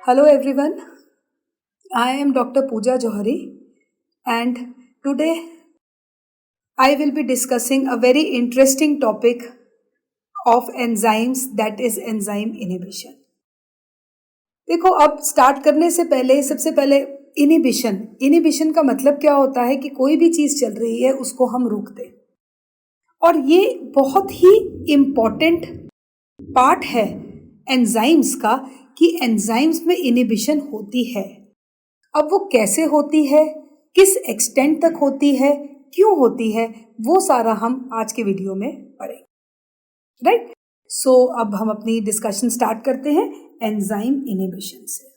Hello everyone, I am Dr. Pooja Johari and today I will be discussing a very interesting topic of enzymes, that is enzyme inhibition. देखो, अब start करने से पहले सबसे पहले inhibition का मतलब क्या होता है कि कोई भी चीज़ चल रही है उसको हम रोक दें, और ये बहुत ही इम्पॉर्टेंट पार्ट है एंजाइम्स का कि एंजाइम्स में इनिबिशन होती है। अब वो कैसे होती है, किस एक्सटेंट तक होती है, क्यों होती है, वो सारा हम आज के वीडियो में पढ़ेंगे, राइट। सो अब हम अपनी डिस्कशन स्टार्ट करते हैं एंजाइम इनिबिशन से।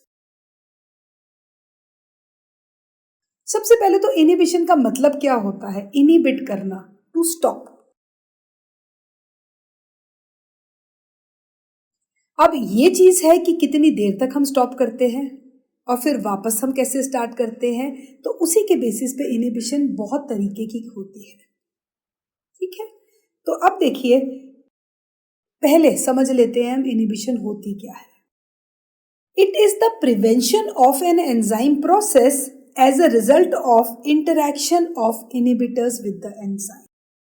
सबसे पहले तो इनिबिशन का मतलब क्या होता है? इनिबिट करना, टू स्टॉप। अब ये चीज है कि कितनी देर तक हम स्टॉप करते हैं और फिर वापस हम कैसे स्टार्ट करते हैं, तो उसी के बेसिस पे इनिबिशन बहुत तरीके की होती है, ठीक है। तो अब देखिए, पहले समझ लेते हैं हम इनिबिशन होती क्या है। It is the prevention of an enzyme process as a result of interaction of inhibitors with the enzyme,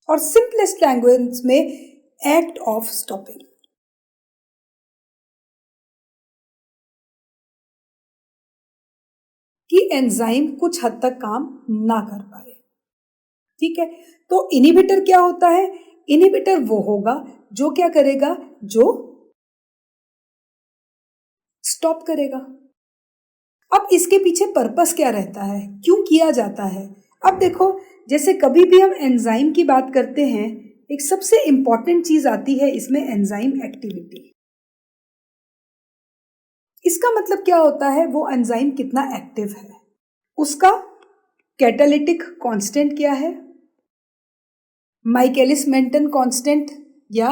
और सिंपलेस्ट लैंग्वेज में एक्ट ऑफ स्टॉपिंग। कि एंजाइम कुछ हद तक काम ना कर पाए, ठीक है। तो इनिबिटर क्या होता है? इनिबिटर वो होगा जो क्या करेगा, जो स्टॉप करेगा। अब इसके पीछे पर्पस क्या रहता है, क्यों किया जाता है? अब देखो, जैसे कभी भी हम एंजाइम की बात करते हैं, एक सबसे इंपॉर्टेंट चीज आती है इसमें, एंजाइम एक्टिविटी। इसका मतलब क्या होता है? वो एंजाइम कितना एक्टिव है, उसका कैटालिटिक कांस्टेंट क्या है, माइकेलिस मेंटन कांस्टेंट या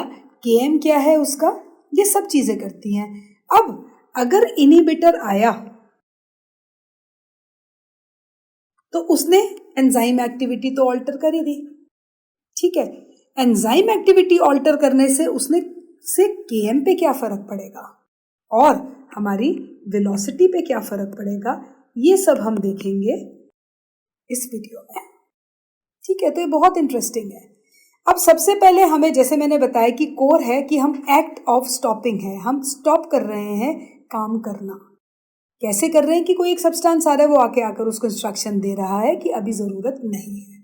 Km क्या है उसका, ये सब चीजें करती हैं। अब अगर इनिबिटर आया तो उसने एंजाइम एक्टिविटी तो ऑल्टर कर ही दी, ठीक है। एंजाइम एक्टिविटी ऑल्टर करने से उसने से Km पे क्या फर्क पड़ेगा और हमारी वेलोसिटी पे क्या फर्क पड़ेगा, ये सब हम देखेंगे इस वीडियो में, ठीक है। तो ये बहुत इंटरेस्टिंग है। अब सबसे पहले हमें, जैसे मैंने बताया कि कोर है कि हम एक्ट ऑफ स्टॉपिंग है, हम स्टॉप कर रहे हैं काम करना। कैसे कर रहे हैं? कि कोई एक सब्सटेंस आ रहा है, वो आके आकर उसको इंस्ट्रक्शन दे रहा है कि अभी जरूरत नहीं है,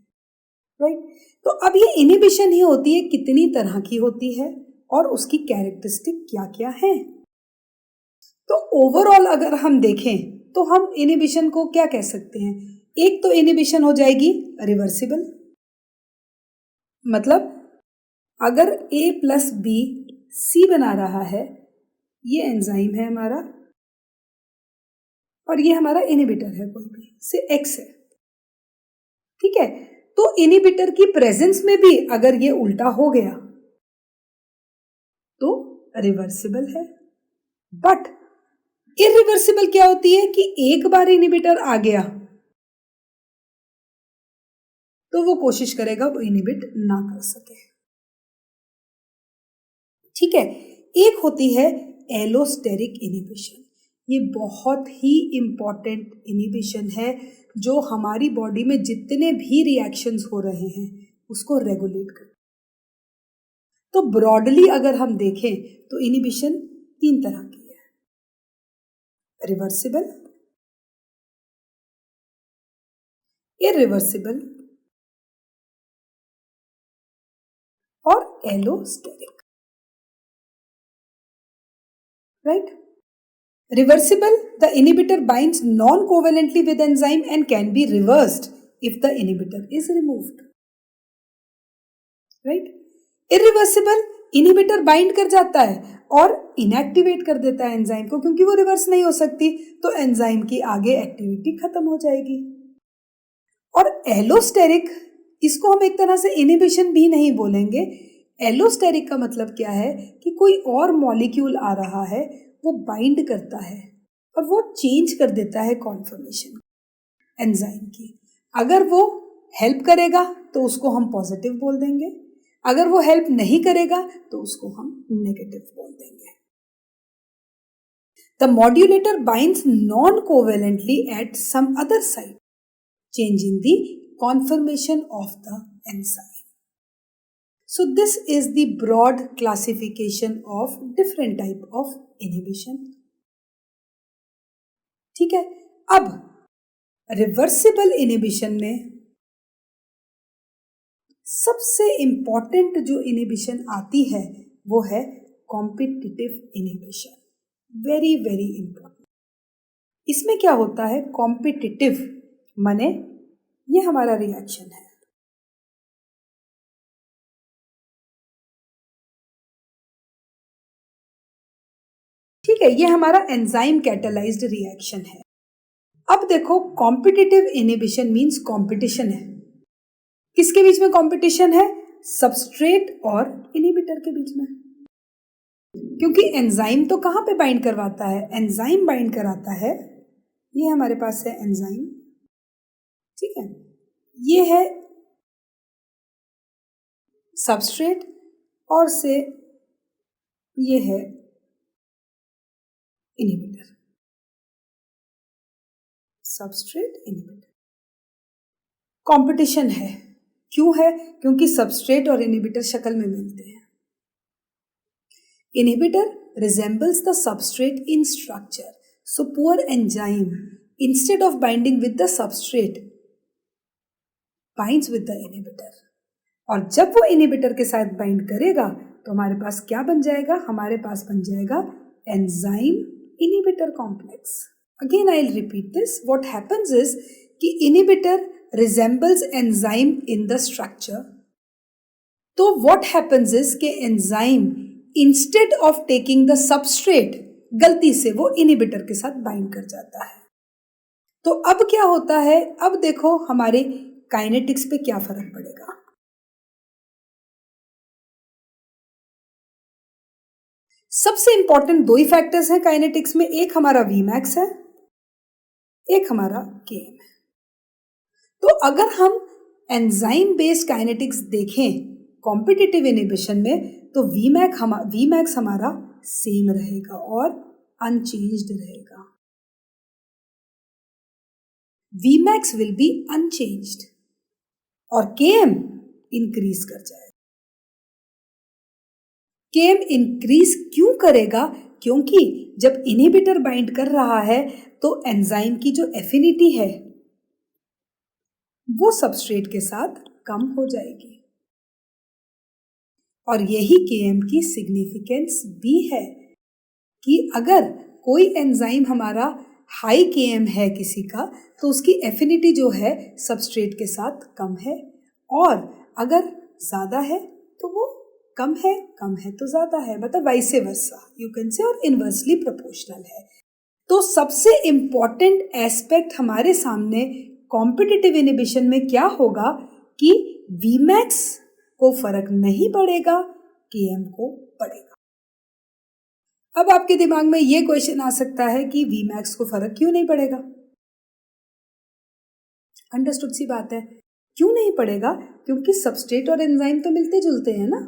राइट। तो अब ये इनिबिशन ही होती है, कितनी तरह की होती है और उसकी कैरेक्टरिस्टिक क्या क्या है। तो ओवरऑल अगर हम देखें तो हम इनिबिशन को क्या कह सकते हैं? एक तो इनिबिशन हो जाएगी रिवर्सिबल, मतलब अगर A प्लस बी C बना रहा है, ये एंजाइम है हमारा और ये हमारा इनिबिटर है, कोई भी से X है, ठीक है। तो इनिबिटर की प्रेजेंस में भी अगर ये उल्टा हो गया तो रिवर्सिबल है। बट इरिवर्सिबल क्या होती है कि एक बार इनिबिटर आ गया तो वो कोशिश करेगा वो इनिबिट ना कर सके, ठीक है। एक होती है एलोस्टेरिक इनिबिशन, ये बहुत ही इंपॉर्टेंट इनिबिशन है जो हमारी बॉडी में जितने भी रिएक्शंस हो रहे हैं उसको रेगुलेट कर। तो ब्रॉडली अगर हम देखें तो इनिबिशन 3 तरह की है, रिवर्सिबल, इरिवर्सिबल और allosteric, right. Reversible, the inhibitor binds non-covalently with enzyme and can be reversed if the inhibitor is removed, right? Irreversible, inhibitor bind कर जाता है और इनएक्टिवेट कर देता है एंजाइम को, क्योंकि वो रिवर्स नहीं हो सकती, तो एंजाइम की आगे एक्टिविटी खत्म हो जाएगी। और एलोस्टेरिक, इसको हम एक तरह से इनिबिशन भी नहीं बोलेंगे। एलोस्टेरिक का मतलब क्या है कि कोई और मॉलिक्यूल आ रहा है, वो बाइंड करता है और वो चेंज कर देता है कॉन्फर्मेशन एंजाइम की। अगर वो हेल्प करेगा तो उसको हम पॉजिटिव बोल देंगे, अगर वो हेल्प नहीं करेगा तो उसको हम नेगेटिव बोल देंगे। The modulator binds non-covalently at some other site, changing the conformation of the enzyme. So this is the broad classification of different type of inhibition. ठीक है, अब रिवर्सिबल इनहिबिशन में सबसे इंपॉर्टेंट जो इनहिबिशन आती है वो है competitive inhibition. Very very important. इसमें क्या होता है, कॉम्पिटिटिव माने ये हमारा रिएक्शन है, ठीक है, ये हमारा एंजाइम कैटालाइज्ड रिएक्शन है. अब देखो कॉम्पिटिटिव इनहिबिशन मींस कंपटीशन है. किसके बीच में कंपटीशन है, सबस्ट्रेट और इनहिबिटर के बीच में. क्योंकि एंजाइम तो कहां पे बाइंड करवाता है, एंजाइम बाइंड कराता है. ये हमारे पास है एंजाइम, ठीक है, ये है सबस्ट्रेट और से ये है इनहिबिटर. सबस्ट्रेट इनहिबिटर कंपटीशन है. क्यों है, क्योंकि सबस्ट्रेट और इनहिबिटर शक्ल में मिलते हैं. Inhibitor resembles the substrate in structure, so poor enzyme instead of binding with the substrate binds with the inhibitor. और जब वो इनहिबिटर के साथ बाइंड करेगा तो हमारे पास क्या बन जाएगा, हमारे पास बन जाएगा enzyme inhibitor complex. Again I will repeat this. What happens is कि inhibitor resembles enzyme in the structure. तो what happens is कि enzyme instead of taking the substrate गलती से वो इनहिबिटर के साथ बाइंड कर जाता है. तो अब क्या होता है, अब देखो हमारे काइनेटिक्स पे क्या फर्क पड़ेगा. सबसे इंपॉर्टेंट दो ही फैक्टर्स हैं काइनेटिक्स में, एक हमारा Vmax है, एक हमारा Km है. तो अगर हम एंजाइम बेस्ड काइनेटिक्स देखें कॉम्पिटिटिव इनहिबिशन में तो Vmax हमारा सेम रहेगा और अनचेंज्ड रहेगा. Vmax विल बी अनचेंज्ड और Km इंक्रीज कर जाएगा. Km इंक्रीज क्यों करेगा, क्योंकि जब इनहिबिटर बाइंड कर रहा है तो एंजाइम की जो एफिनिटी है वो सबस्ट्रेट के साथ कम हो जाएगी. और यही Km की सिग्निफिकेंस भी है कि अगर कोई एंजाइम हमारा हाई Km है किसी का तो उसकी एफिनिटी जो है सबस्ट्रेट के साथ कम है, और अगर ज़्यादा है तो वो कम है तो ज़्यादा है, मतलब vice versa you can say, और इनवर्सली प्रोपोर्शनल है. तो सबसे इम्पॉर्टेंट एस्पेक्ट हमारे सामने कॉम्पिटिटिव इनहिबिशन में क्या होगा कि Vmax को फर्क नहीं पड़ेगा, Km को पड़ेगा. अब आपके दिमाग में ये क्वेश्चन आ सकता है कि Vmax को फर्क क्यों नहीं पड़ेगा. अंडरस्टूड सी बात है, क्यों नहीं पड़ेगा, क्योंकि सबस्ट्रेट और एंजाइम तो मिलते जुलते हैं ना,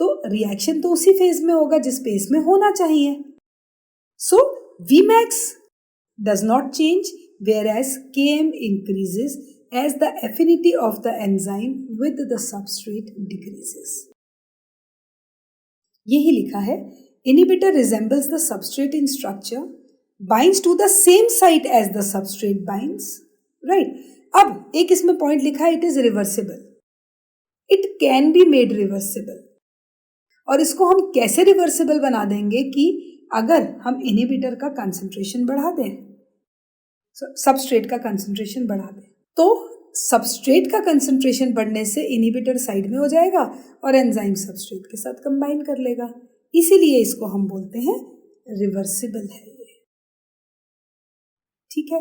तो रिएक्शन तो उसी फेज में होगा जिस फेज में होना चाहिए. सो Vmax does not change, whereas Km increases as the affinity of the enzyme with the substrate decreases. यही लिखा है, inhibitor resembles the substrate in structure, binds to the same site as the substrate binds, right? अब एक इसमें point लिखा है, it is reversible, it can be made reversible. और इसको हम कैसे रिवर्सिबल बना देंगे कि अगर हम इनहिबिटर का कंसंट्रेशन बढ़ा दें, सबस्ट्रेट का कंसंट्रेशन बढ़ा दें, तो सबस्ट्रेट का कंसंट्रेशन बढ़ने से इनहिबिटर साइड में हो जाएगा और एंजाइम सबस्ट्रेट के साथ कंबाइन कर लेगा. इसीलिए इसको हम बोलते हैं रिवर्सिबल है ये. ठीक है,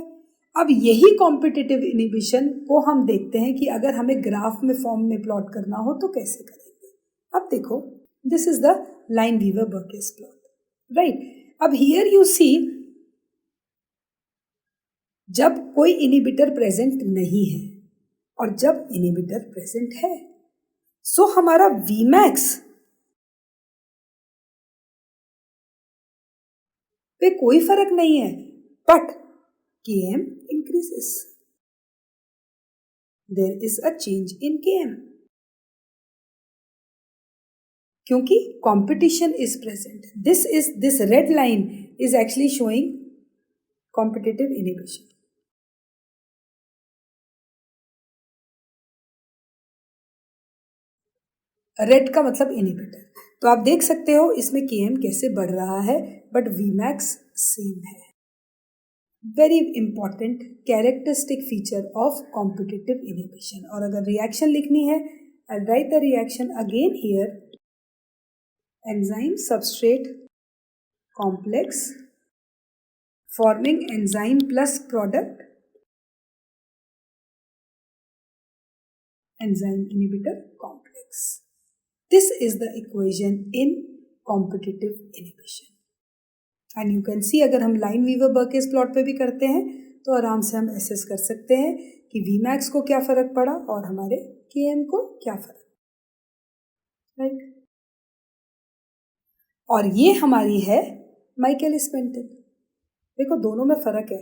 अब यही कॉम्पिटिटिव इनहिबिशन को हम देखते हैं कि अगर हमें ग्राफ में फॉर्म में प्लॉट करना हो तो कैसे करेंगे. अब देखो, this is the Lineweaver Burk's plot, right. अब हियर यू सी, जब कोई इनहिबिटर प्रेजेंट नहीं है और जब इनहिबिटर प्रेजेंट है, सो हमारा Vmax पे कोई फर्क नहीं है, but Km increases. There is a change in Km. क्योंकि competition is present. This red line is actually showing competitive inhibition. Red का मतलब इनहिबिटर। तो आप देख सकते हो इसमें Km कैसे बढ़ रहा है, बट Vmax सेम है। Very important characteristic feature of competitive inhibition. और अगर रिएक्शन लिखनी है, I write the reaction again here, enzyme substrate complex forming enzyme plus product enzyme inhibitor complex. This is the equation in competitive inhibition. And you can see अगर हम लाइन-वीवर-बर्केस plot पे भी करते हैं तो आराम से हम एसेस कर सकते हैं कि Vmax को क्या फर्क पड़ा और हमारे Km को क्या फर्क, राइट। और ये हमारी है माइकेलिस मेंटन। देखो दोनों में फर्क है।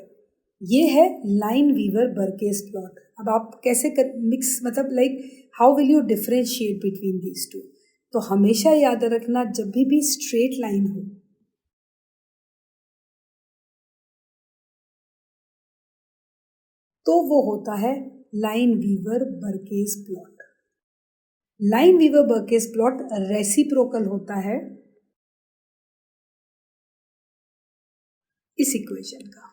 ये है लाइन-वीवर-बर्केस प्लॉट। अब आप कैसे मिक्स, मतलब like how will you differentiate between these two? तो हमेशा याद रखना, जब भी स्ट्रेट लाइन हो तो वो होता है लाइन-वीवर-बर्केस प्लॉट। लाइन-वीवर-बर्केस प्लॉट रेसिप्रोकल होता है इस इक्वेशन का।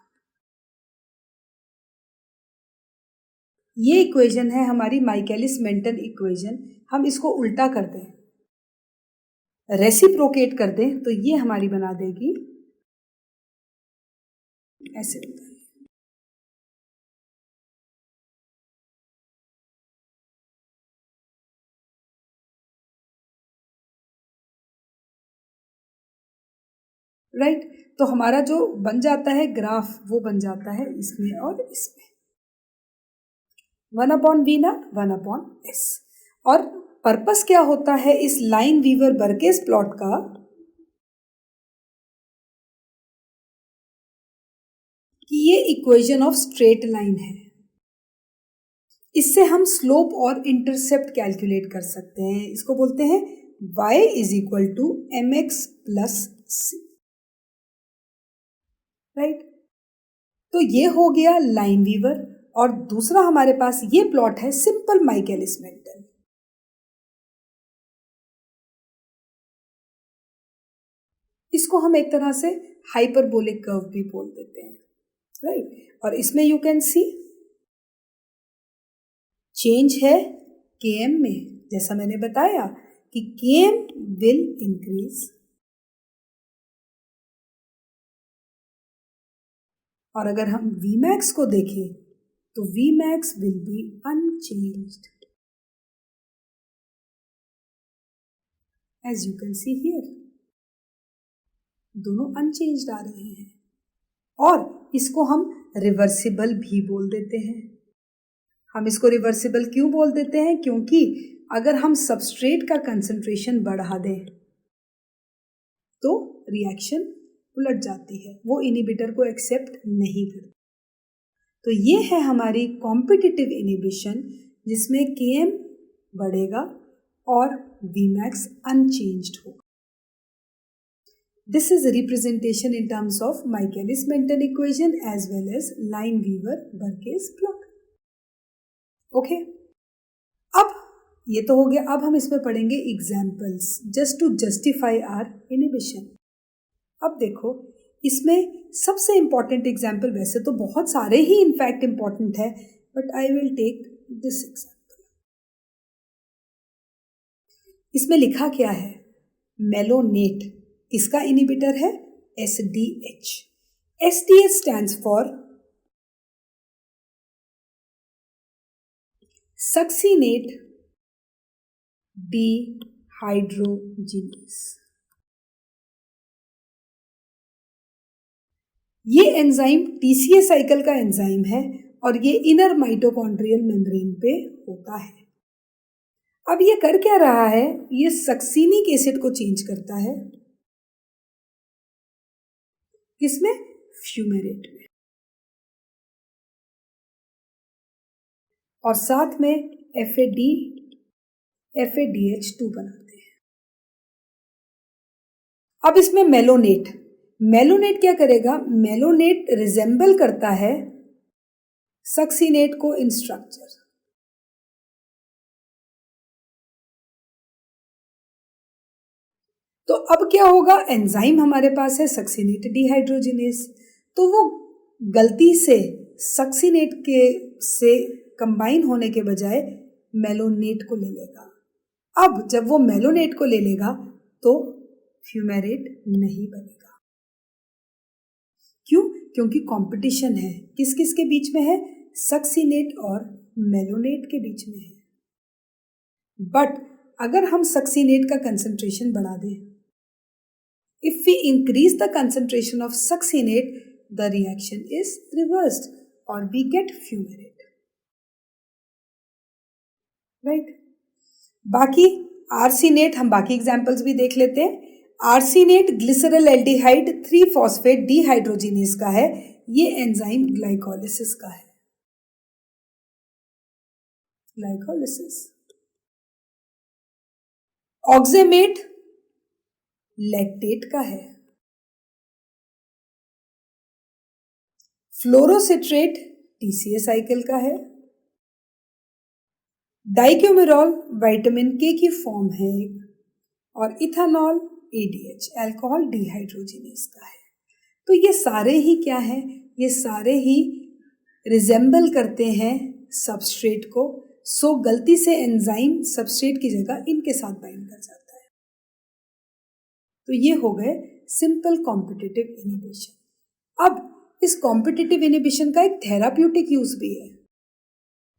ये इक्वेशन है हमारी माइकेलिस मेंटन इक्वेशन। हम इसको उल्टा कर दें, रेसिप्रोकेट कर दें, तो ये हमारी बना देगी ऐसे होता है। राइट, तो हमारा जो बन जाता है ग्राफ वो बन जाता है इसमें और इसमें, 1/V0 1/S। और पर्पस क्या होता है इस लाइन-वीवर-बर्केस प्लॉट का? कि ये इक्वेशन ऑफ स्ट्रेट लाइन है। इससे हम स्लोप और इंटरसेप्ट कैलकुलेट कर सकते हैं। इसको बोलते हैं y = mx + c, राइट। तो ये हो गया लाइन-वीवर, और दूसरा हमारे पास ये प्लॉट है सिंपल माइकेलिस मेंटन। इसको हम एक तरह से हाइपरबोलिक कर्व भी बोल देते हैं, राइट। और इसमें यू कैन सी चेंज है Km में, जैसा मैंने बताया कि Km विल इंक्रीज, और अगर हम Vmax को देखें तो Vmax will be unchanged, as you can see here, दोनों अनचेंज्ड आ रहे हैं। और इसको हम रिवर्सिबल भी बोल देते हैं। हम इसको रिवर्सिबल क्यों बोल देते हैं? क्योंकि अगर हम सबस्ट्रेट का कंसंट्रेशन बढ़ा दें तो रिएक्शन उलट जाती है, वो इनहिबिटर को एक्सेप्ट नहीं करती। तो ये है हमारी कॉम्पिटिटिव इनहिबिशन, जिसमें Km बढ़ेगा और Vmax अनचेंज्ड होगा। This is a representation in terms of Michaelis-Menten equation as well as Lineweaver-Burkes plot. Okay, अब ये तो हो गया। अब हम इसमें पढ़ेंगे examples just to justify our inhibition. अब देखो इसमें सबसे इंपॉर्टेंट एग्जाम्पल, वैसे तो बहुत सारे ही इनफैक्ट इंपॉर्टेंट है, but I will take this example. इसमें लिखा क्या है? मेलोनेट, इसका इनहिबिटर है SDH। SDH stands for succinate dehydrogenase. ये एंजाइम TCA साइकिल का एंजाइम है और ये इनर माइटोकॉन्ड्रियल मेम्ब्रेन पे होता है। अब ये कर क्या रहा है? ये सक्सिनिक एसिड को चेंज करता है किसमें? फ्यूमेरेट में। और साथ में FADH2 बनाते हैं। अब इसमें मेलोनेट क्या करेगा? मेलोनेट रिजेंबल करता है सक्सीनेट को इन स्ट्रक्चर। तो अब क्या होगा? एंजाइम हमारे पास है सक्सीनेट डिहाइड्रोजिनेस, तो वो गलती से सक्सीनेट के से कंबाइन होने के बजाय मेलोनेट को ले लेगा। अब जब वो मेलोनेट को ले लेगा तो फ्यूमेरेट नहीं बनेगा। क्यों? क्योंकि कंपटीशन है, किस किस के बीच में है? सक्सीनेट और मेलोनेट के बीच में है। बट अगर हम सक्सीनेट का कंसंट्रेशन बढ़ा दें, if we increase the concentration of succinate, the reaction is reversed और वी गेट फ्यूमेरेट, राइट। बाकी आर्सिनेट, हम बाकी एग्जांपल्स भी देख लेते हैं। Arsenate glyceraldehyde three phosphate dehydrogenase का है, ये एंजाइम ग्लाइकोलिसिस का है, ग्लाइकोलिसिस। ऑक्जेमेट लैक्टेट का है। फ्लोरोसिट्रेट TCA साइकिल का है। डाइक्यूमेरॉल विटामिन के की फॉर्म है, और इथेनॉल ADH अल्कोहल डिहाइड्रोजिनेस का है। तो ये सारे ही क्या है? ये सारे ही रिजेंबल करते हैं सबस्ट्रेट को, सो गलती से एंजाइम सबस्ट्रेट की जगह इनके साथ बाइंड कर जाता है। तो ये हो गए सिंपल कॉम्पिटिटिव इनहिबिशन। अब इस कॉम्पिटिटिव इनहिबिशन का एक थेराप्यूटिक यूज भी है।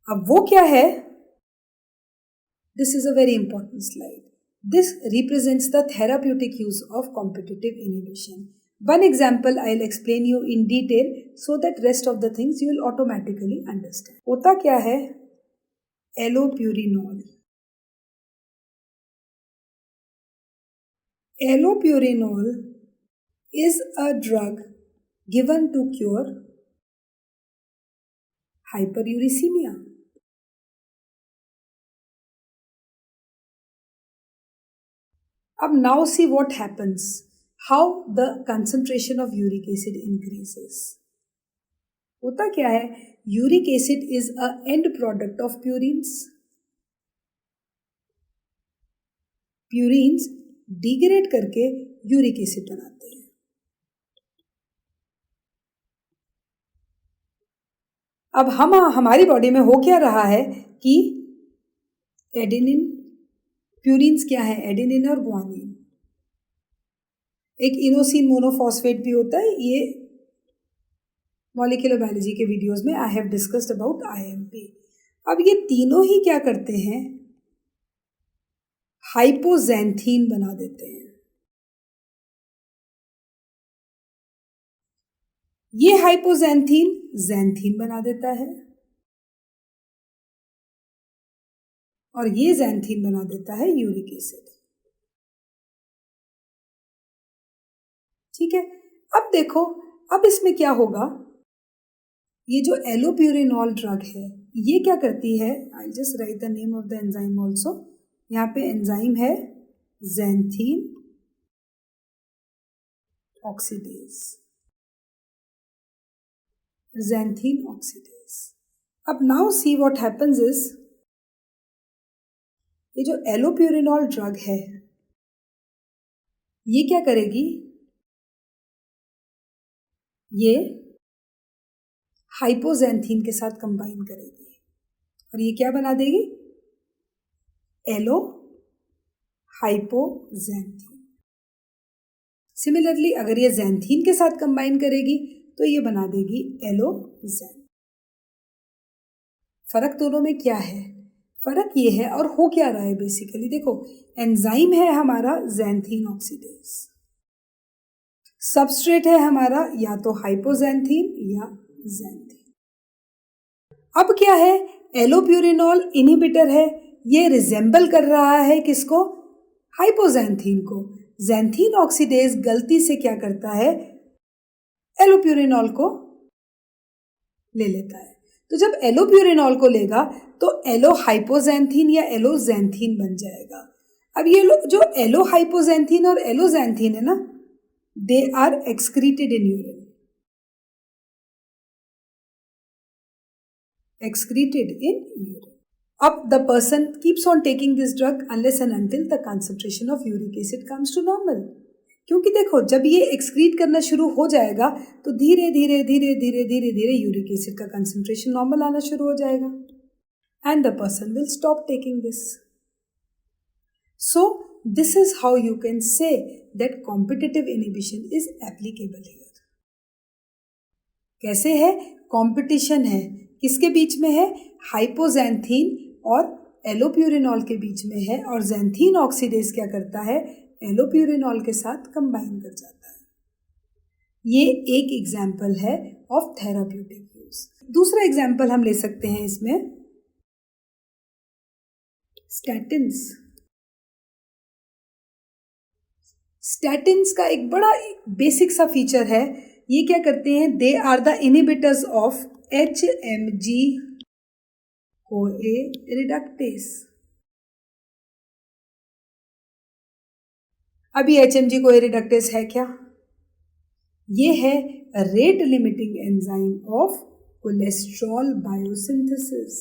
अब वो क्या है? This is a very important slide. This represents the therapeutic use of competitive inhibition. One example I'll explain you in detail so that rest of the things you will automatically understand. होता क्या है? Allopurinol. Allopurinol is a drug given to cure hyperuricemia. अब now see what happens, how the concentration of uric acid increases. होता क्या है? Uric acid is a and product of purines. Purines degrade करके uric acid बनाते हैं। अब हमारी body में हो क्या रहा है कि एडेनिन, प्यूरिन्स क्या है? एडेनिन और ग्वानिन। एक इनोसिन मोनोफॉस्फेट भी होता है, ये मॉलिक्यूलर बायोलॉजी के वीडियोस में I have discussed about IMP। अब ये तीनों ही क्या करते हैं? हाइपोजेंथीन बना देते हैं। ये हाइपोजेंथीन जेंथीन बना देता है, और ये जेंथीन बना देता है यूरिक एसिड। ठीक है, अब देखो, अब इसमें क्या होगा? ये जो एलोप्यूरिनॉल ड्रग है, ये क्या करती है? I just right the name of the enzyme also. यहाँ पे एंजाइम है जेंथीन ऑक्सीडेज, जेंथीन ऑक्सीडेज। अब now see what happens is, ये जो एलोप्यूरिनॉल ड्रग है, ये क्या करेगी? ये हाइपोजेंथीन के साथ कंबाइन करेगी और ये क्या बना देगी? एलो हाइपोजेंथीन। सिमिलरली अगर ये जेंथीन के साथ कंबाइन करेगी तो ये बना देगी एलोजेन। फर्क दोनों में क्या है? फर्क ये है, और हो क्या रहा है बेसिकली, देखो एंजाइम है हमारा जेंथीन ऑक्सीडेज, सबस्ट्रेट है हमारा या तो हाइपोजेंथीन या जेंथीन। अब क्या है? एलोप्यूरिनॉल इनहिबिटर है, ये रिजेंबल कर रहा है किसको? हाइपोजेंथीन को। जेंथीन ऑक्सीडेज गलती से क्या करता है? एलोप्यूरिनॉल को ले लेता है। तो जब एलोप्यूरिनॉल को लेगा तो एलोहाइपोजैंथीन या एलोजैंथीन बन जाएगा। अब ये जो एलोहाइपोजैंथीन और एलोजैंथीन है ना, they are excreted in urine, excreted in urine. Up the person keeps on taking this drug unless and until the concentration of uric acid comes to normal. क्योंकि देखो जब ये एक्सक्रीट करना शुरू हो जाएगा तो धीरे धीरे धीरे धीरे धीरे धीरे यूरिक एसिड का कंसंट्रेशन नॉर्मल आना शुरू हो जाएगा and the person will stop taking this. So this is how you can say that competitive inhibition is applicable here. कैसे है? कॉम्पिटिशन है. किसके बीच में है? हाइपोजैंथीन और एलोप्यूरिनॉल के बीच में है और जैंथीन ऑक्सीडेज क्या करता है? एलोप्यूरिनॉल के साथ कंबाइन कर जाता है. ये एक एग्जाम्पल है ऑफ थेराप्यूटिक यूज. दूसरा एग्जाम्पल हम ले सकते हैं इसमें स्टैटिन्स. स्टैटिन्स का एक बड़ा बेसिक सा फीचर है. ये क्या करते हैं? They are the inhibitors of HMG CoA reductase. अभी HMG CoA reductase है क्या? ये है rate limiting enzyme of cholesterol biosynthesis.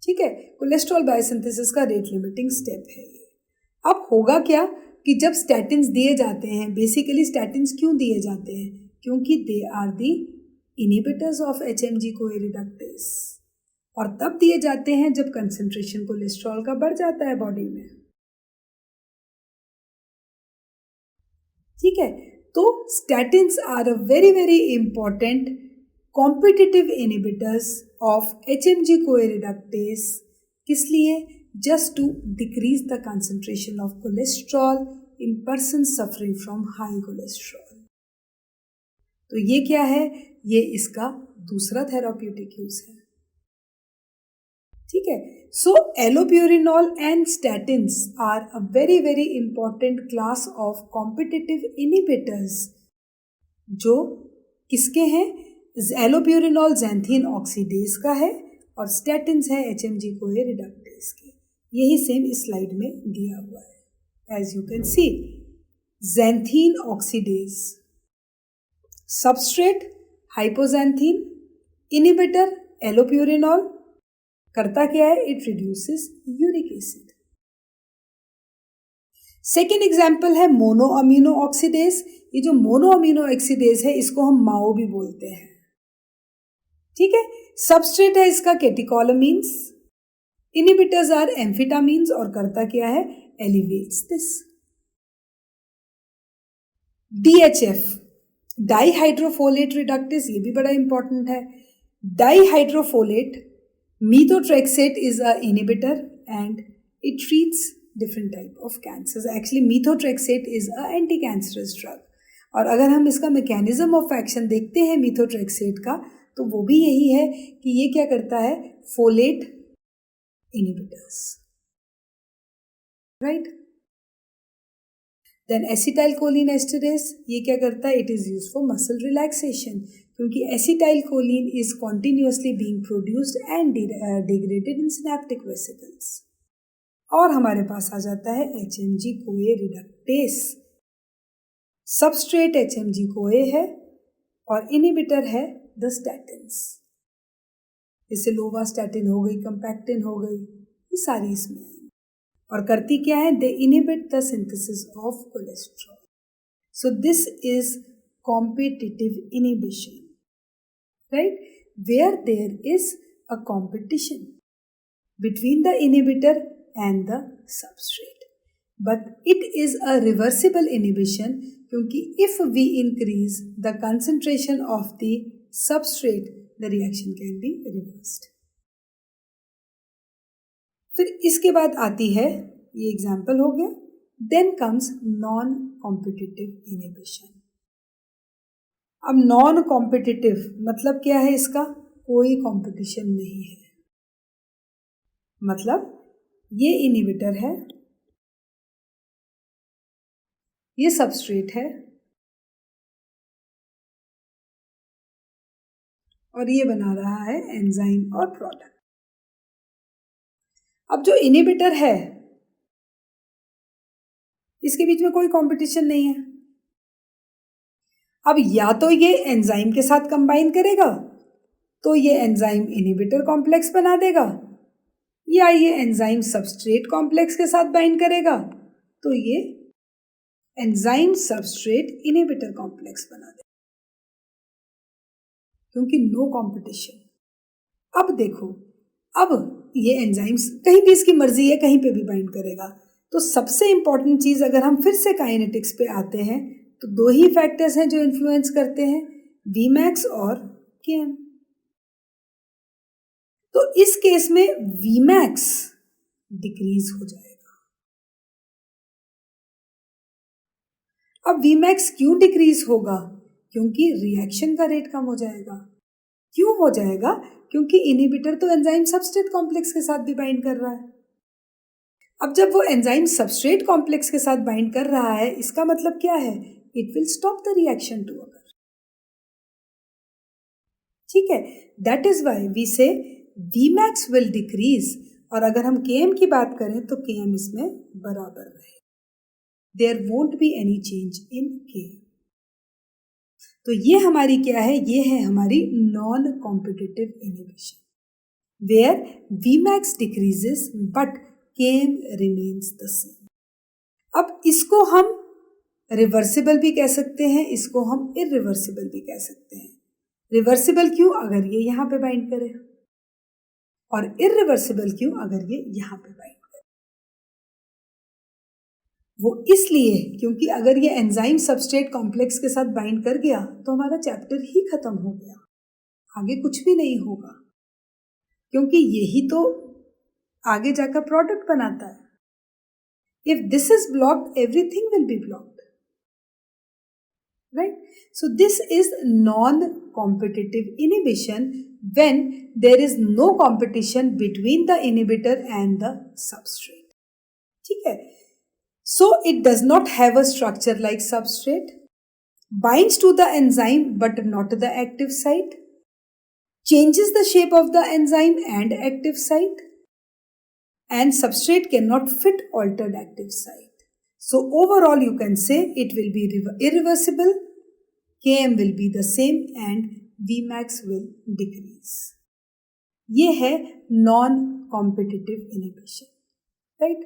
ठीक है, कोलेस्ट्रॉल बायोसिंथेसिस का रेट लिमिटिंग स्टेप है ये. अब होगा क्या कि जब स्टैटिन्स दिए जाते हैं, बेसिकली स्टैटिन्स क्यों दिए जाते हैं? क्योंकि they are the inhibitors of HMG CoA reductase और तब दिए जाते हैं जब कंसंट्रेशन कोलेस्ट्रॉल का बढ़ जाता है बॉडी में. ठीक है, तो statins are a very very important competitive inhibitors of HMG CoA reductase. किस लिए? Just to decrease the concentration of cholesterol in persons suffering from high cholesterol. तो ये क्या है? ये इसका दूसरा थेराप्यूटिक यूज है. ठीक है, so allopurinol and statins are a very very important class of competitive inhibitors. जो किसके हैं? एलोप्यूरिनॉल जैंथीन ऑक्सीडेज का है और स्टैटिन्स है HMG CoA reductase के. यही सेम इस स्लाइड में दिया हुआ है. As you can see, xanthine oxidase, substrate hypoxanthine, inhibitor allopurinol. करता क्या है? It reduces uric acid. Second example है मोनो अमीनो ऑक्सीडेज. ये जो मोनो अमीनो ऑक्सीडेज है इसको हम माओ भी बोलते हैं. ठीक है, सबस्ट्रेट है इसका कैटेकोलामीन्स, इनहिबिटर्स आर एम्फेटामीन्स और करता क्या है? Elevates this. DHF डाइहाइड्रोफोलेट रिडक्टेस, ये भी बड़ा इंपॉर्टेंट है. डाइहाइड्रोफोलेट methotrexate is a inhibitor and it treats different type of cancers. Actually methotrexate is a anti-cancerous drug. और अगर हम इसका मैकेनिज्म ऑफ एक्शन देखते हैं methotrexate का, तो वो भी यही है कि ये क्या करता है? Folate inhibitors, right? Then acetylcholine esterase, ये क्या करता है? It is used for muscle relaxation, क्योंकि acetylcholine is continuously being produced and degraded in synaptic vesicles. और हमारे पास आ जाता है HMG CoA reductase. Substrate HMG CoA है और इनहिबिटर है द स्टैटिन्स. जैसे लोवास्टैटिन हो गई, कंपैक्टिन हो गई, ये सारी इसमें आएंगी. और करती क्या है? They inhibit the synthesis of cholesterol. So this is competitive inhibition, right? Where there is a competition between the inhibitor and the substrate, but it is a reversible inhibition, क्योंकि if we increase the concentration of the substrate the reaction can be reversed. फिर इसके बाद आती है, ये example हो गया. Then comes non competitive inhibition. अब नॉन कॉम्पिटिटिव मतलब क्या है? इसका कोई कॉम्पिटिशन नहीं है. मतलब ये इनहिबिटर है, ये सबस्ट्रेट है और ये बना रहा है एंजाइम और प्रोडक्ट। अब जो इनहिबिटर है इसके बीच में कोई कंपटीशन नहीं है। अब या तो ये एंजाइम के साथ कंबाइन करेगा तो ये एंजाइम इनहिबिटर कॉम्प्लेक्स बना देगा, या ये एंजाइम सबस्ट्रेट कॉम्प्लेक्स के साथ बाइंड करेगा तो ये एंजाइम सबस्ट्रेट इनहिबिटर कॉम्प्लेक्स बना देगा, क्योंकि नो कंपटीशन। अब देखो, अब ये एंजाइम्स कहीं भी इसकी मर्जी है कहीं पे भी बाइंड करेगा। तो सबसे इंपॉर्टेंट चीज, अगर हम फिर से काइनेटिक्स पे आते हैं तो दो ही फैक्टर्स हैं जो इन्फ्लुएंस करते हैं, Vmax और Km। तो इस केस में Vmax डिक्रीज हो जाएगा। अब Vmax क्यों डिक्रीज होगा? क्योंकि रिएक्शन का रेट कम हो जाएगा। क्यों हो जाएगा? क्योंकि इनहिबिटर तो एंजाइम सबस्ट्रेट कॉम्प्लेक्स के साथ भी बाइंड कर रहा है। अब जब वो एंजाइम सबस्ट्रेट कॉम्प्लेक्स के साथ बाइंड कर रहा है, इसका मतलब क्या है? It will stop the reaction to occur. ठीक है, that is why we say Vmax will decrease, और अगर हम Km की बात करें तो Km इसमें बराबर रहे। There won't be any change in K। तो ये हमारी क्या है? ये है हमारी non competitive inhibition, where Vmax decreases but Km remains the same. अब इसको हम रिवर्सिबल भी कह सकते हैं, इसको हम इरिवर्सिबल भी कह सकते हैं। रिवर्सिबल क्यों? अगर ये यहाँ पे बाइंड करे, और इरिवर्सिबल क्यों? अगर ये यहाँ पे बाइंड करे। वो इसलिए क्योंकि अगर ये एंजाइम सबस्ट्रेट कॉम्प्लेक्स के साथ बाइंड कर गया तो हमारा चैप्टर ही खत्म हो गया, आगे कुछ भी नहीं होगा, क्योंकि यही तो आगे जाकर प्रोडक्ट बनाता है। If this is blocked, everything will be blocked, right? So this is non-competitive inhibition when there is no competition between the inhibitor and the substrate. ठीक है? So it does not have a structure like substrate, binds to the enzyme but not the active site, changes the shape of the enzyme and active site, and substrate cannot fit altered active site. So overall you can say it will be irreversible, Km will be the same and Vmax will decrease. ये है non-competitive inhibition, right?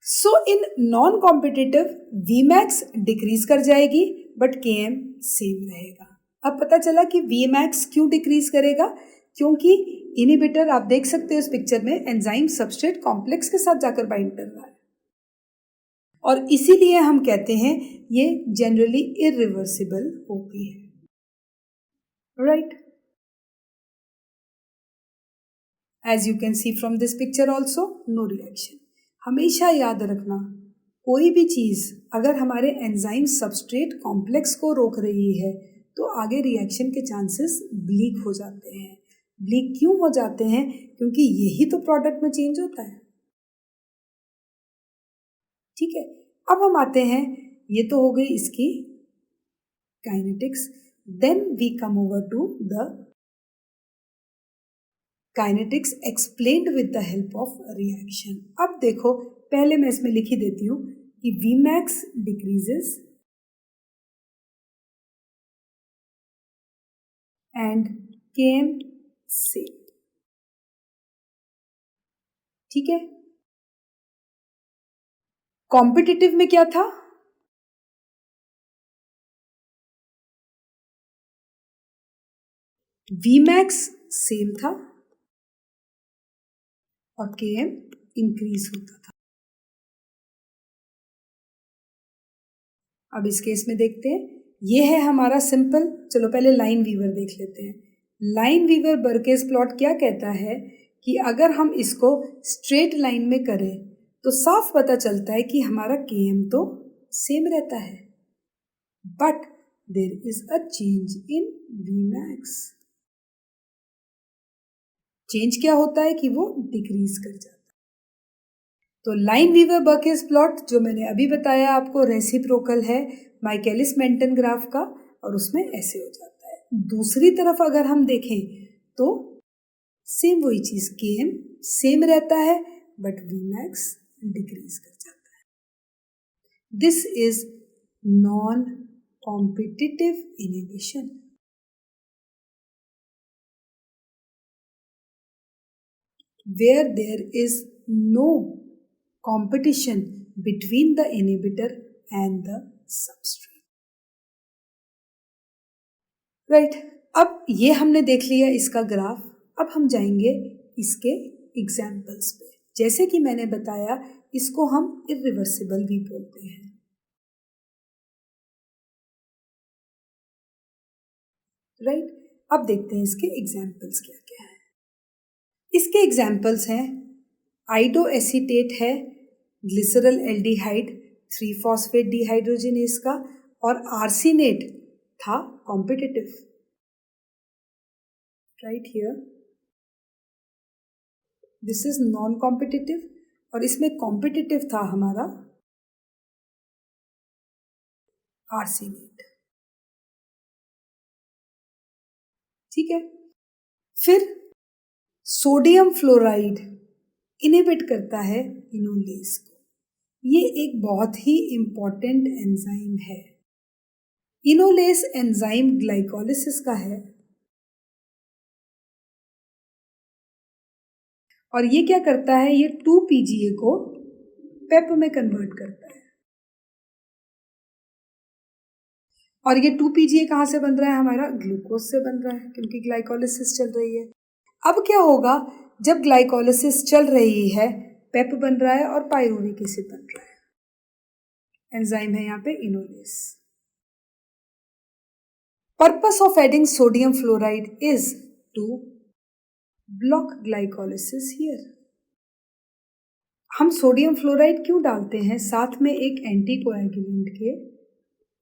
So in non-competitive Vmax decrease कर जाएगी but Km same रहेगा। अब पता चला कि Vmax क्यों decrease करेगा? क्योंकि इनहिबिटर आप देख सकते हो इस पिक्चर में एंजाइम सबस्ट्रेट कॉम्प्लेक्स के साथ जाकर बाइंड कर रहा है, और इसीलिए हम कहते हैं ये जनरली इरिवर्सिबल होती है, right? As you can see from this picture also, no reaction. हमेशा याद रखना, कोई भी चीज अगर हमारे एंजाइम सबस्ट्रेट कॉम्प्लेक्स को रोक रही है तो आगे रिएक्शन के चांसेस ब्लीक हो जाते हैं। ब्लीक क्यों हो जाते हैं? क्योंकि यही तो प्रोडक्ट में चेंज होता है। ठीक है, अब हम आते हैं, ये तो हो गई इसकी kinetics, then we come over to the kinetics explained with the help of reaction. अब देखो, पहले मैं इसमें लिख ही देती हूँ कि Vmax decreases and Km same. ठीक है, कॉम्पिटिटिव में क्या था? Vmax सेम था और Km इंक्रीज होता था। अब इस केस में देखते हैं, ये है हमारा सिंपल, चलो पहले लाइन वीवर देख लेते हैं। लाइन वीवर बर्केस प्लॉट क्या कहता है कि अगर हम इसको स्ट्रेट लाइन में करें तो साफ पता चलता है कि हमारा Km तो सेम रहता है, but there is a change in Vmax। Change क्या होता है कि वो डिक्रीज कर जाता है। तो लाइन वीवर बर्किस प्लॉट जो मैंने अभी बताया आपको रेसिप्रोकल है माइकेलिस मेंटन ग्राफ का, और उसमें ऐसे हो जाता है। दूसरी तरफ अगर हम देखें तो सेम वही चीज Km सेम रहता है बट Vmax डिक्रीज कर जाता है। This is non competitive inhibition. Where there is no competition between the inhibitor and the substrate. Right. अब ये हमने देख लिया इसका ग्राफ। अब हम जाएंगे इसके एग्जाम्पल्स पे। जैसे कि मैंने बताया इसको हम इरिवर्सिबल भी बोलते हैं। राइट। अब देखते हैं इसके एग्जाम्पल्स क्या क्या है। इसके एग्जाम्पल्स हैं आइडोएसीटेट है, ग्लिसरल एल्डिहाइड 3-फॉस्फेट डिहाइड्रोजिनेज का, और आर्सिनेट था competitive. Right here this is non competitive और इसमें कॉम्पिटिटिव था हमारा आर्सिनेट। ठीक है। फिर सोडियम फ्लोराइड इनहिबिट करता है इनोलेस को। ये एक बहुत ही इंपॉर्टेंट एंजाइम है। इनोलेस एंजाइम ग्लाइकोलिसिस का है और ये क्या करता है, ये 2-PGA को पेप में कन्वर्ट करता है। और ये 2-PGA कहाँ से बन रहा है, हमारा ग्लूकोज से बन रहा है क्योंकि ग्लाइकोलिसिस चल रही है। अब क्या होगा, जब ग्लाइकोलिसिस चल रही है पेप बन रहा है और पायरूविक एसिड बन रहा है। एंजाइम है यहाँ पे enolase. Purpose of adding sodium fluoride is to block glycolysis here. हम सोडियम फ्लोराइड क्यों डालते हैं साथ में एक एंटीकोएगुलेंट के,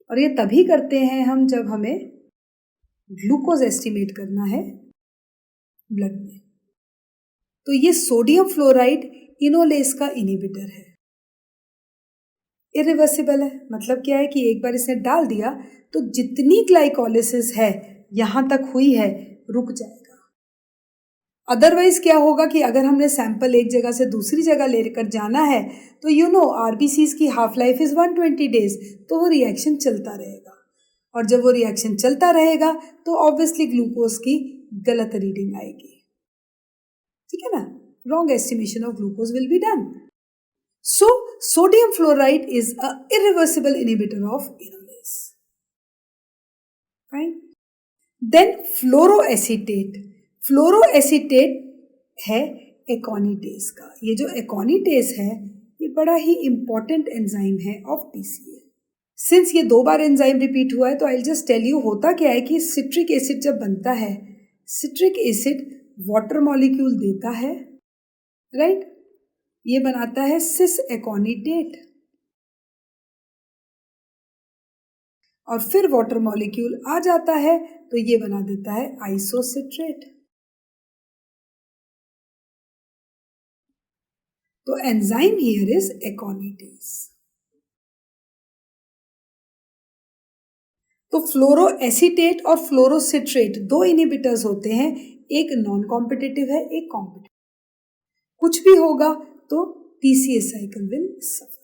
और ये तभी करते हैं हम जब हमें ग्लूकोज एस्टिमेट करना है ब्लड में। तो ये सोडियम फ्लोराइड इनोलेस का इनहिबिटर है, इरिवर्सिबल है। मतलब क्या है कि एक बार इसे डाल दिया तो जितनी ग्लाइकोलिसिस है यहां तक हुई है रुक जाएगा। अदरवाइज क्या होगा कि अगर हमने सैंपल एक जगह से दूसरी जगह लेकर जाना है तो आरबीसीज की हाफ लाइफ इज 120 डेज, तो वो रिएक्शन चलता रहेगा, और जब वो रिएक्शन चलता रहेगा तो ऑब्वियसली ग्लूकोज की गलत रीडिंग आएगी। ठीक है ना, wrong estimation of glucose will be done. So sodium fluoride is a irreversible inhibitor of enolase. Fine. Then fluoroacetate. Fluoroacetate है एकोनिटेस का। ये जो एकोनिटेस है ये बड़ा ही इंपॉर्टेंट एंजाइम है ऑफ टीसीए। सिंस ये 2 बार एंजाइम रिपीट हुआ है तो I will just tell you होता क्या है कि सिट्रिक एसिड जब बनता है, सिट्रिक एसिड वाटर मॉलिक्यूल देता है, राइट। ये बनाता है सिस एकोनिटेट और फिर वाटर मॉलिक्यूल आ जाता है तो ये बना देता है आइसोसिट्रेट। तो एंजाइम हियर इज एकोनिटेस। तो फ्लोरोएसीटेट और फ्लोरोसिट्रेट 2 इनहिबिटर्स होते हैं, एक नॉन कॉम्पिटिटिव है एक कॉम्पिटिटिव। कुछ भी होगा तो TCA cycle will suffer.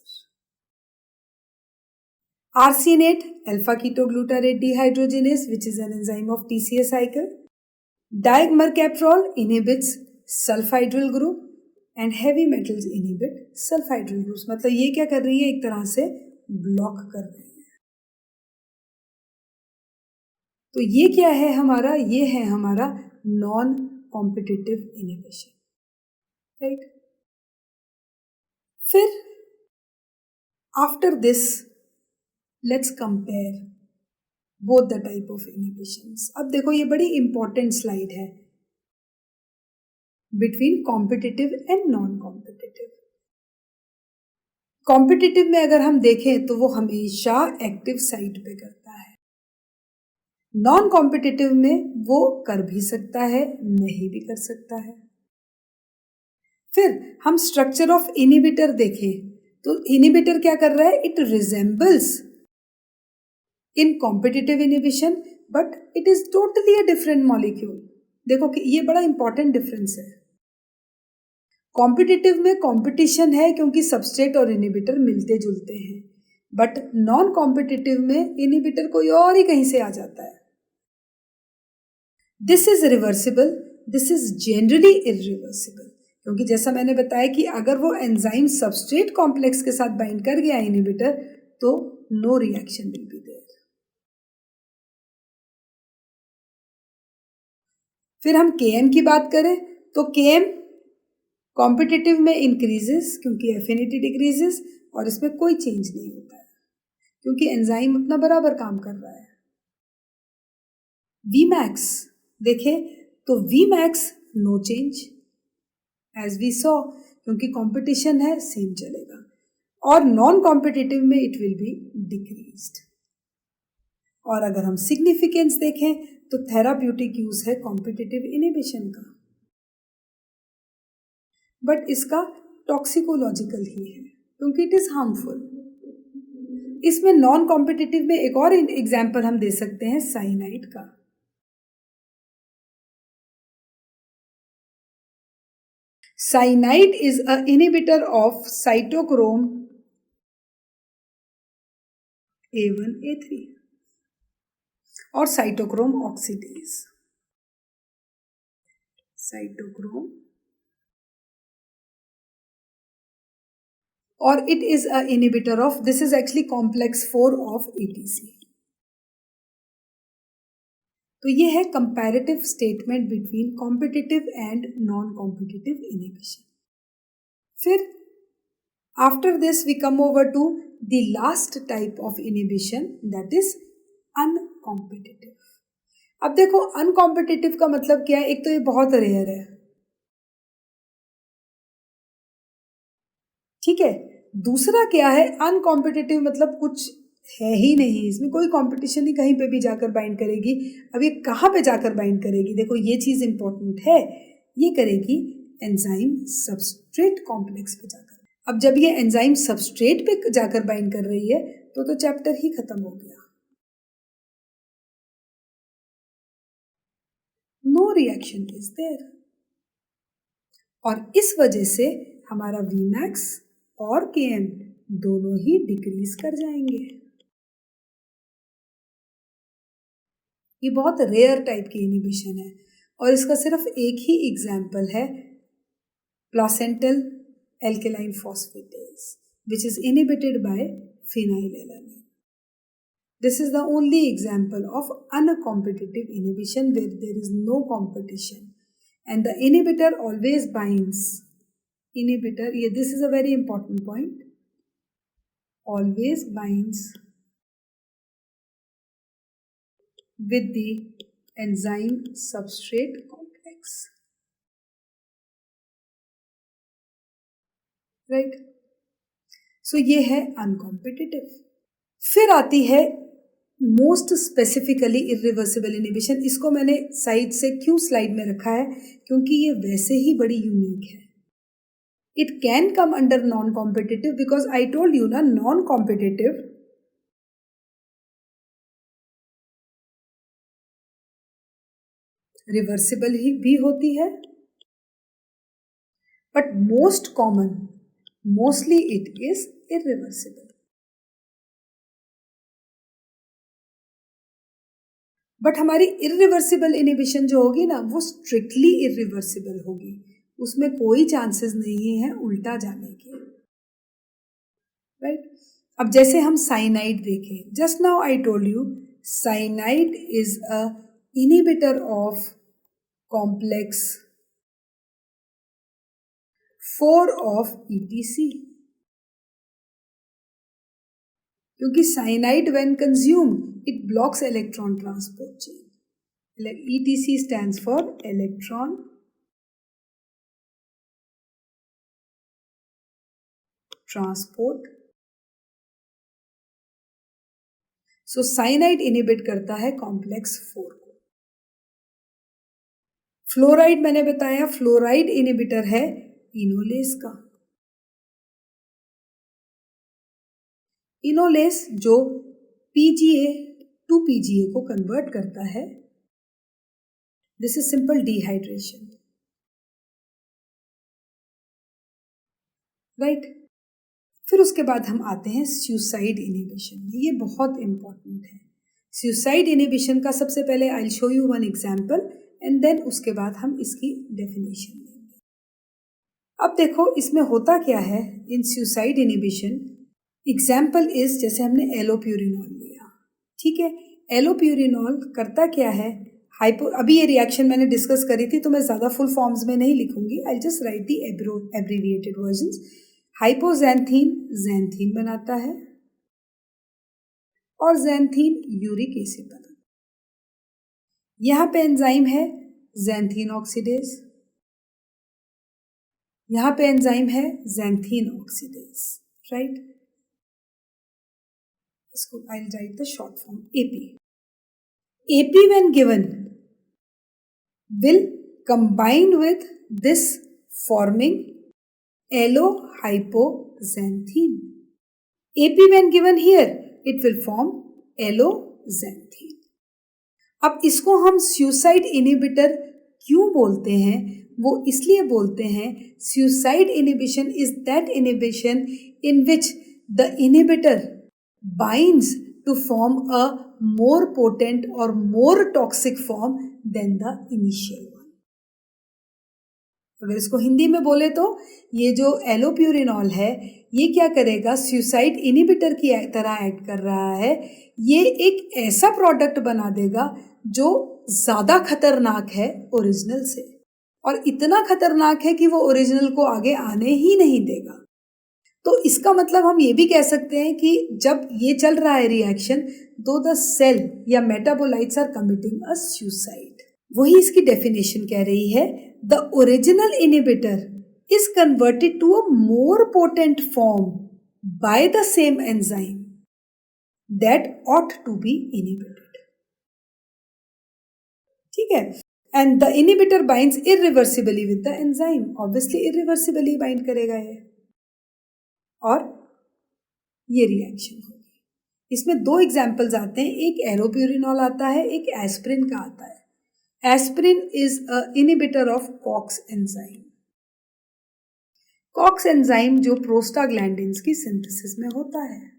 Arsenate alpha ketoglutarate dehydrogenase which is an enzyme of TCA cycle. Dimercaprol inhibits sulphydryl group and heavy metals inhibit sulphydryl groups. मतलब ये क्या कर रही है, एक तरह से ब्लॉक कर रही है। तो ये क्या है हमारा, ये है हमारा नॉन कॉम्पिटिटिव इनहिबिशन, राइट। फिर after this let's compare both the type of inhibitions. अब देखो ये बड़ी इंपॉर्टेंट स्लाइड है between competitive and non competitive. Competitive में अगर हम देखें तो वो हमेशा एक्टिव साइट पे करता है, नॉन कॉम्पिटिटिव में वो कर भी सकता है नहीं भी कर सकता है। फिर हम स्ट्रक्चर ऑफ इनहिबिटर देखें तो इनहिबिटर क्या कर रहा है, it resembles in competitive inhibition but it is totally a different molecule. देखो कि ये बड़ा इंपॉर्टेंट डिफरेंस है। कॉम्पिटिटिव में कंपटीशन है क्योंकि सबस्ट्रेट और इनहिबिटर मिलते जुलते हैं, बट नॉन कॉम्पिटिटिव में इनहिबिटर कोई और ही कहीं से आ जाता है। This is reversible, this is generally irreversible, क्योंकि जैसा मैंने बताया कि अगर वो एंजाइम सबस्ट्रेट कॉम्प्लेक्स के साथ बाइंड कर गया इनहिबिटर तो no reaction will be there. फिर हम Km की बात करें तो Km कॉम्पिटिटिव में इंक्रीजेस क्योंकि एफिनिटी डिक्रीजेस और इसमें कोई चेंज नहीं होता है क्योंकि एंजाइम अपना बराबर काम कर रहा है। Vmax देखें तो Vmax no change as we saw, क्योंकि कंपटीशन है सेम चलेगा, और नॉन कॉम्पिटिटिव में इट विल बी डिक्रीज्ड। और अगर हम सिग्निफिकेंस देखें तो थेराप्यूटिक यूज है कॉम्पिटिटिव इनहिबिशन का, बट इसका टॉक्सिकोलॉजिकल ही है क्योंकि इट इज हार्मफुल। इसमें नॉन कॉम्पिटिटिव में एक और एग्जाम्पल हम दे सकते हैं साइनाइड का। Cyanide is a inhibitor of cytochrome A1A3 और साइटोक्रोम ऑक्सीडेज। साइटोक्रोम और it is a inhibitor of, this is actually complex 4 of ATC। तो ये है comparative statement between competitive and non competitive inhibition. फिर after this we come over to the last type of inhibition that is uncompetitive. अब देखो uncompetitive का मतलब क्या है, एक तो ये बहुत रेयर है, ठीक है। दूसरा क्या है, अनकॉम्पिटिटिव मतलब कुछ है ही नहीं, इसमें कोई कंपटीशन ही कहीं पे भी जाकर बाइंड करेगी। अब ये कहाँ पे जाकर बाइंड करेगी, देखो ये चीज इंपॉर्टेंट है, ये करेगी एंजाइम सबस्ट्रेट कॉम्प्लेक्स पे जाकर। अब जब ये एंजाइम सबस्ट्रेट पे जाकर बाइंड कर रही है तो चैप्टर ही खत्म हो गया, नो रिएक्शन इज देयर, और इस वजह से हमारा Vmax और Km दोनों ही डिक्रीज कर जाएंगे। ये बहुत रेयर टाइप की इनहिबिशन है और इसका सिर्फ एक ही एग्जाम्पल है placental alkaline phosphatase which is inhibited by phenylalanine. This is the only example of uncompetitive inhibition where there is no competition and the inhibitor always binds. Inhibitor, yeah, this is a very important point, always binds with the enzyme substrate complex, right? So ये है uncompetitive. फिर आती है most specifically irreversible inhibition. इसको मैंने side से क्यों slide में रखा है, क्योंकि ये वैसे ही बड़ी यूनिक है। It can come under non competitive because I told you ना, नॉन कॉम्पिटिटिव रिवर्सिबल ही भी होती है, but most common mostly it is irreversible. But हमारी इरिवर्सिबल इनहिबिशन जो होगी ना, वो स्ट्रिक्टली इरिवर्सिबल होगी, उसमें कोई चांसेस नहीं है उल्टा जाने के, राइट। अब जैसे हम साइनाइड देखें, just now I told you cyanide is a inhibitor of complex 4 of ETC, क्योंकि cyanide when consumed it blocks electron transport chain. ETC stands for electron transport. So cyanide inhibit करता है complex 4 को। Fluoride मैंने बताया fluoride inhibitor है enolase का। Enolase जो PGA to PGA को कन्वर्ट करता है। This is simple dehydration, right. फिर उसके बाद हम आते हैं सुसाइड इनिबिशन में। ये बहुत इंपॉर्टेंट है। सुसाइड इनिबिशन का सबसे पहले I will show you one example and then उसके बाद हम इसकी डेफिनेशन देंगे। अब देखो इसमें होता क्या है इन सुसाइड इनिबिशन। एग्जाम्पल इज जैसे हमने एलोप्यूरिनॉल लिया, ठीक है। एलोप्यूरिनॉल करता क्या है, अभी ये रिएक्शन मैंने डिस्कस करी थी तो मैं ज़्यादा फुल फॉर्म्स में नहीं लिखूंगी, I just right the abbreviated versions. हाइपोजैंथीन xanthine बनाता है और जैंथीन यूरिक एसिड बनाता है। यहाँ पे एंजाइम है जैंथीन ऑक्सीडेज, यहाँ पे एंजाइम है जैंथीन ऑक्सीडेज, राइट। इसको I will write the short form AP. AP when given will combine with this forming allohypoxanthine. AP when given here, it will form alloxanthine. अब इसको हम suicide inhibitor क्यों बोलते हैं? वो इसलिए बोलते हैं suicide inhibition is that inhibition in which the inhibitor binds to form a more potent or more toxic form than the initial one. अगर इसको हिंदी में बोले तो ये जो एलोप्यूरिनॉल है ये क्या करेगा, सुसाइड इनिबिटर की तरह एक्ट कर रहा है। ये एक ऐसा प्रोडक्ट बना देगा जो ज़्यादा खतरनाक है ओरिजिनल से, और इतना खतरनाक है कि वो ओरिजिनल को आगे आने ही नहीं देगा। तो इसका मतलब हम ये भी कह सकते हैं कि जब ये चल रहा है रिएक्शन, दो द सेल या metabolites are committing a suicide. वही इसकी डेफिनेशन कह रही है, the original inhibitor is converted to a more potent form by the same enzyme that ought to be inhibited, ठीक है। And the inhibitor binds irreversibly with the enzyme, obviously irreversibly bind करेगा ये, और ये reaction होगी। इसमें दो examples आते हैं, एक एलोप्यूरिनॉल आता है, एक एस्प्रिन का आता है। Aspirin is a inhibitor of COX enzyme. COX enzyme जो प्रोस्टाग्लैंडिन्स की सिंथेसिस में होता है,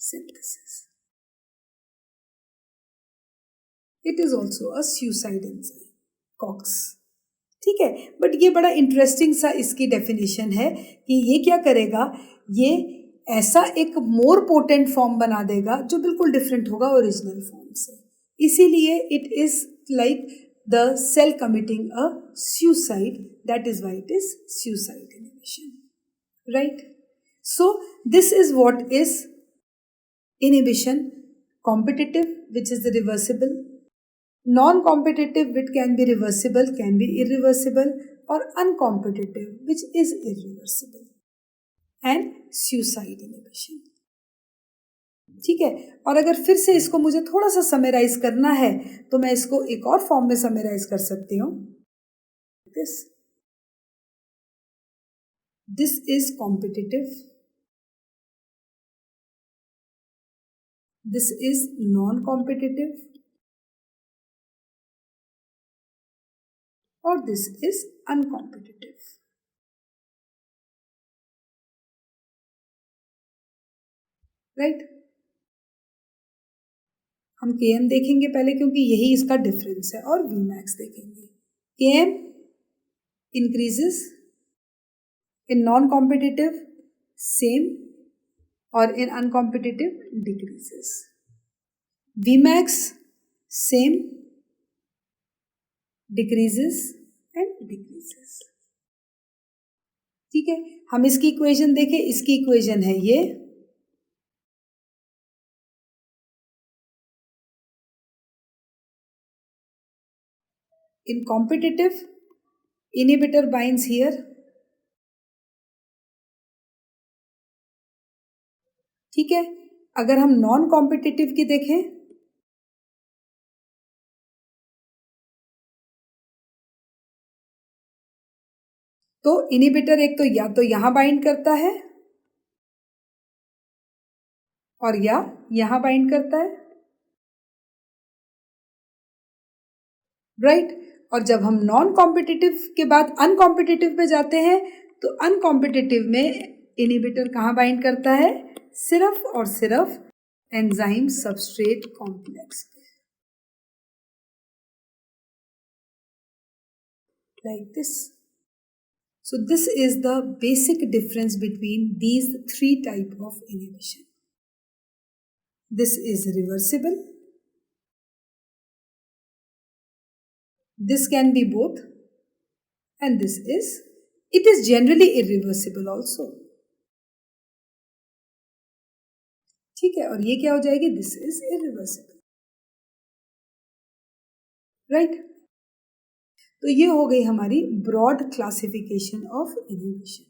synthesis. It is also a suicide enzyme, COX, ठीक है। बट ये बड़ा इंटरेस्टिंग सा इसकी डेफिनेशन है कि ये क्या करेगा, ये ऐसा एक मोर पोटेंट फॉर्म बना देगा जो बिल्कुल डिफरेंट होगा ओरिजिनल फॉर्म से। इसीलिए it is like the cell committing a suicide, that is why it is suicide inhibition, right. So this is what is inhibition. Competitive which is the reversible, non-competitive which can be reversible, can be irreversible, or uncompetitive which is irreversible, and suicide inhibition, ठीक है। और अगर फिर से इसको मुझे थोड़ा सा समराइज करना है तो मैं इसको एक और फॉर्म में समराइज कर सकती हूँ। This is competitive, this is non competitive, और दिस इज अनकॉम्पिटिटिव, राइट। हम Km देखेंगे पहले क्योंकि यही इसका डिफरेंस है, और Vmax देखेंगे। Km increases in non competitive same, और in uncompetitive decreases. Vmax same, decreases and decreases, ठीक है। हम इसकी इक्वेशन देखें, इसकी इक्वेशन है ये, इन कॉम्पिटिटिव इनिबिटर बाइंड्स हियर, ठीक है। अगर हम नॉन कॉम्पिटिटिव की देखें, तो इनहिबिटर एक तो या तो यहां बाइंड करता है और या यहां बाइंड करता है, राइट। और जब हम नॉन कॉम्पिटिटिव के बाद अनकॉम्पिटिटिव पे जाते हैं तो अनकॉम्पिटिटिव में इनहिबिटर कहाँ बाइंड करता है, सिर्फ और सिर्फ एंजाइम सबस्ट्रेट कॉम्प्लेक्स पे, like this. So this is the basic difference between these three type of inhibition. This is reversible. This can be both, and it is generally irreversible also. ठीक है, और ये क्या हो जाएगी, this is irreversible, right? तो ये हो गई हमारी ब्रॉड क्लासिफिकेशन ऑफ इनहिबिशन।